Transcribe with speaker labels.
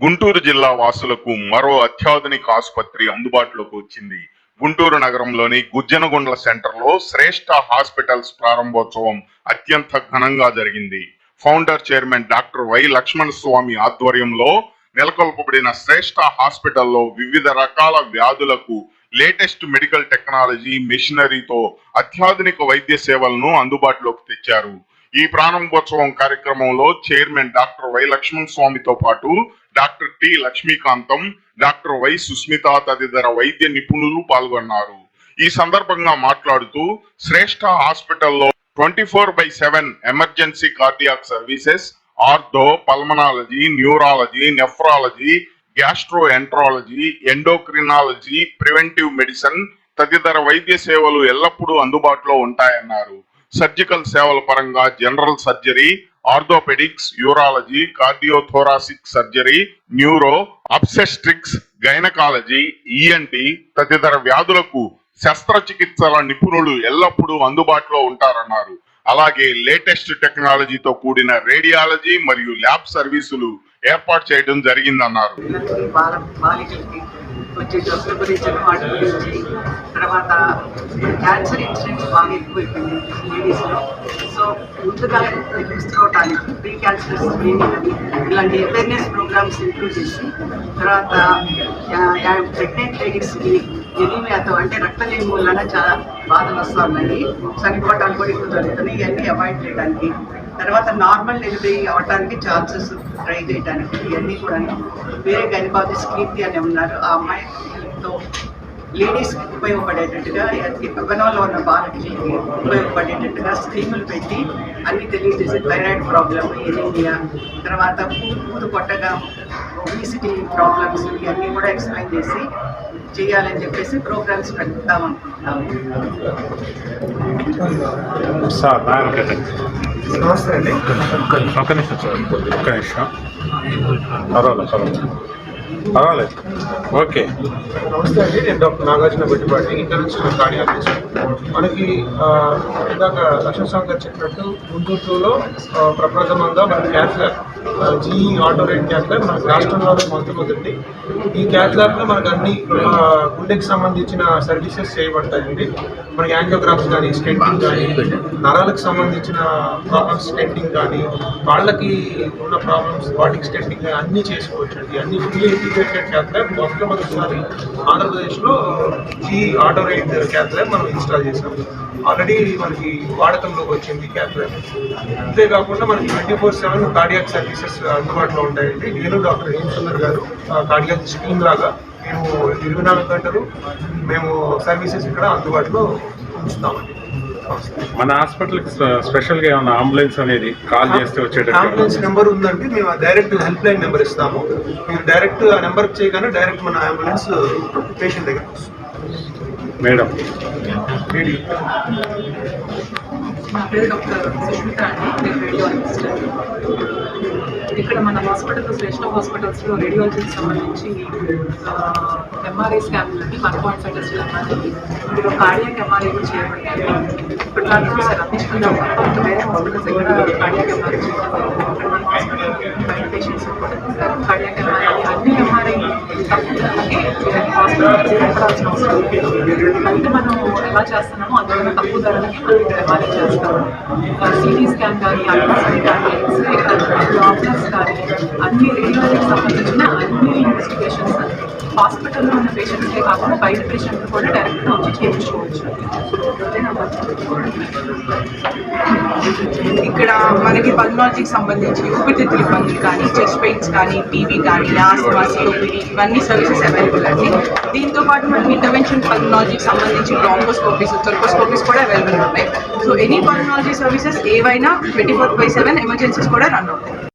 Speaker 1: గుంటూరు జిల్లా వాసులకు మరో అత్యాధునిక ఆసుపత్రి అందుబాటులోకి వచ్చింది. గుంటూరు నగరంలోని గుజ్జనగుండ్ల సెంటర్లో శ్రేష్ఠ హాస్పిటల్స్ ప్రారంభోత్సవం అత్యంత ఘనంగా జరిగింది. ఫౌండర్ చైర్మన్ డాక్టర్ వై లక్ష్మణ స్వామి ఆధ్వర్యంలో నెలకొల్పబడిన శ్రేష్ఠ హాస్పిటల్లో వివిధ రకాల వ్యాధులకు లేటెస్ట్ మెడికల్ టెక్నాలజీ మెషినరీతో అత్యాధునిక వైద్య సేవలను అందుబాటులోకి తెచ్చారు. ఈ ప్రారంభోత్సవం కార్యక్రమంలో చైర్మన్ డాక్టర్ వై లక్ష్మణ స్వామితో పాటు doctor T Lakshmikantham, doctor Y Sushmitha తదితర వైద్య నిపుణులు పాల్గొన్నారు. ఈ సందర్భంగా మాట్లాడుతూ శ్రేష్ఠ హాస్పిటల్లో 24/7 emergency cardiac services, ortho, pulmonology, neurology, nephrology, gastroenterology, endocrinology, preventive medicine తదితర వైద్య సేవలు ఎల్లప్పుడూ అందుబాటులో ఉంటాయన్నారు. సర్జికల్ సేవల పరంగా general surgery, orthopaedics, urology, cardiothoracic surgery, neuro, obstetrics, gynaecology, ENT తదితర వ్యాధులకు శస్త్రచికిత్సల నిపుణులు ఎల్లప్పుడూ అందుబాటులో ఉంటారన్నారు. అలాగే లేటెస్ట్ టెక్నాలజీతో కూడిన రేడియాలజీ మరియు ల్యాబ్ సర్వీసులు ఏర్పాటు చేయడం జరిగిందన్నారు.
Speaker 2: వచ్చే జబ్బుల గురించి వాటి గురించి తర్వాత క్యాన్సర్ ఇన్సిడెంట్స్ బాగా ఎక్కువైపోయింది లేడీస్లో. సో ముందుగా తెలుసుకోవటానికి ప్రీ క్యాన్సర్ స్క్రీనింగ్ అని ఇలాంటి అవేర్నెస్ ప్రోగ్రామ్స్ ఇంప్రూవ్ చేసి తర్వాత ప్రెగ్నెంట్ లేడీస్కి ఎనీమియాతో అంటే రక్తలేమి వలన చాలా బాధలు వస్తున్నాయి, చనిపోవటానికి కూడా ఎక్కువ జరుగుతున్నాయి. ఇవన్నీ అవాయిడ్ చేయడానికి తర్వాత నార్మల్ డెలివరీ అవ్వడానికి ఛాన్సెస్ ట్రై చేయడానికి ఇవన్నీ కూడా వేరే గైనకాలజిస్ట్ కీర్తి అని ఉన్నారు. ఆ అమ్మాయితో లేడీస్కి ఉపయోగపడేటట్టుగా గగనంలో ఉన్న బాలకి ఉపయోగపడేటట్టుగా స్కీములు పెట్టి అన్ని తెలియజేసి థైరాయిడ్ ప్రాబ్లమ్, ఎనీమియా, తర్వాత పూలు కొట్టగా ఒబిసిటీ ప్రాబ్లమ్స్ ఇవన్నీ కూడా ఎక్స్ప్లెయిన్ చేసి చేయాలని చెప్పేసి ప్రోగ్రామ్స్ పెడతాం అనుకుంటున్నాము.
Speaker 3: నమస్తే అండి.
Speaker 4: ఒక్క నిమిషం పర్వాలేదు. ఓకే,
Speaker 3: నమస్తే అండి. నేను doctor Nagarjuna Battipati, international cardiologist. మనకి ఇందాక లక్ష్మణ స్వామి గారు చెప్పినట్టు గుంటూరులో ప్రప్రథమంగా మన cath lab GE autorate cath lab మనకు రాష్ట్రంలోనే మొదటి. ఈ క్యాత్ ల్యాబ్లో మనకు అన్ని గుండెకి సంబంధించిన సర్వీసెస్ చేయబడతాయండి. మనకి యాంజియోగ్రామ్స్ కానీ, స్టెంటింగ్ కానీ, నరాలకు సంబంధించిన ప్రాబ్లమ్స్ స్టెంటింగ్ కానీ, వాళ్ళకి ఉన్న ప్రాబ్లమ్స్ వాటికి స్టెంటింగ్ కానీ అన్నీ చేసుకోవచ్చు అండి. అన్ని ఫుల్లీ ఇంటిగ్రేటెడ్ క్యాత్ ల్యాబ్ మొట్టమొదటిసారి ఆంధ్రప్రదేశ్లో ఈ ఆటోరేట్ క్యాత్ ల్యాబ్ మనం ఇన్స్టాల్ చేసాం. ఆల్రెడీ మనకి వాడకంలోకి వచ్చింది క్యాత్ ల్యాబ్. అంతేకాకుండా మనకి 24/7 కార్డియాక్ సర్వీసెస్ అందుబాటులో ఉంటాయండి. నేను డాక్టర్ హేమసుందర్ గారు కార్డియాక్ స్కీమ్ లాగా మేము 24 గంటలు మేము సర్వీసెస్ ఇక్కడ అందుబాటులో ఉంచుతామండి.
Speaker 4: మన హాస్పిటల్కి స్పెషల్గా ఏమైనా అంబులెన్స్ అనేది కాల్ చేస్తే వచ్చేటట్టు
Speaker 3: అంబులెన్స్ నెంబర్ ఉందండి. మేము డైరెక్ట్ హెల్ప్ లైన్ నెంబర్ ఇస్తాము. మీరు డైరెక్ట్ ఆ నెంబర్కి చేయగానే డైరెక్ట్ మన అంబులెన్స్ పేషెంట్ దగ్గర వస్తుంది.
Speaker 4: మేడం,
Speaker 2: నా పేరు డాక్టర్ సుష్మిత అండి, నేను రేడియాలజిస్ట్. ఇక్కడ మన హాస్పిటల్లో శ్రేష్ఠ హాస్పిటల్స్లో రేడియాలజీకి సంబంధించి ఎంఆర్ఐ స్కాన్లు అండి 1.5 టెస్టులు ఎంఆర్ఐ, ఇందులో కార్డియాక్ ఎంఆర్ఐ కూడా చేయబడతాయి. ఇప్పుడు దాంట్లో సార్ అందించుకుందాం తప్ప వేరే హాస్పిటల్స్ దగ్గర కార్డియాక్ ఎంఆర్ఐ చేయడం ఇక్కడ మన హాస్పిటల్ బయట పేషెంట్స్ కూడా కార్డియాక్ ఎంఆర్ఐ అన్ని ఎంఆర్ఐ తక్కువకి హాస్పిటల్ భయపడాల్సిన అవసరం అయితే మనం ఎలా చేస్తున్నామో అందువల్ల తక్కువ ధరలకి మనం ఎంఆర్ఐ చేస్తాము. సిటీ స్కాన్ కానీ, అల్ట్రాసౌండ్ కానీ, ఎక్స్రే కానీ, డాక్టర్స్ కానీ అన్ని రేడియాలజీకి సంబంధించిన అన్ని ఇన్వెస్టిగేషన్స్ హాస్పిటల్లో ఉన్న పేషెంట్స్కే కాకుండా బయట పేషెంట్లు కూడా డైరెక్ట్గా వచ్చి చేయించుకోవచ్చు.
Speaker 5: ఇక్కడ మనకి పల్మనాలజీకి సంబంధించి ఊపిరితిత్తుల ఇబ్బందులు కానీ, చెస్ట్ పెయిన్స్ కానీ, టీబీ కానీ, ఆస్మా, సిఓపిడి ఇవన్నీ సర్వీసెస్ అవైలబుల్ అండి. దీంతో పాటు మనకి ఇంటర్వెన్షన్ పల్మనాలజీకి సంబంధించి బ్రాంకోస్కోపీస్, థొరకోస్కోపీస్ కూడా అవైలబుల్ ఉంటాయి. సో ఎనీ పల్మనాలజీ సర్వీసెస్ ఏవైనా 24/7 ఎమర్జెన్సీస్ కూడా రన్ అవుతాయి.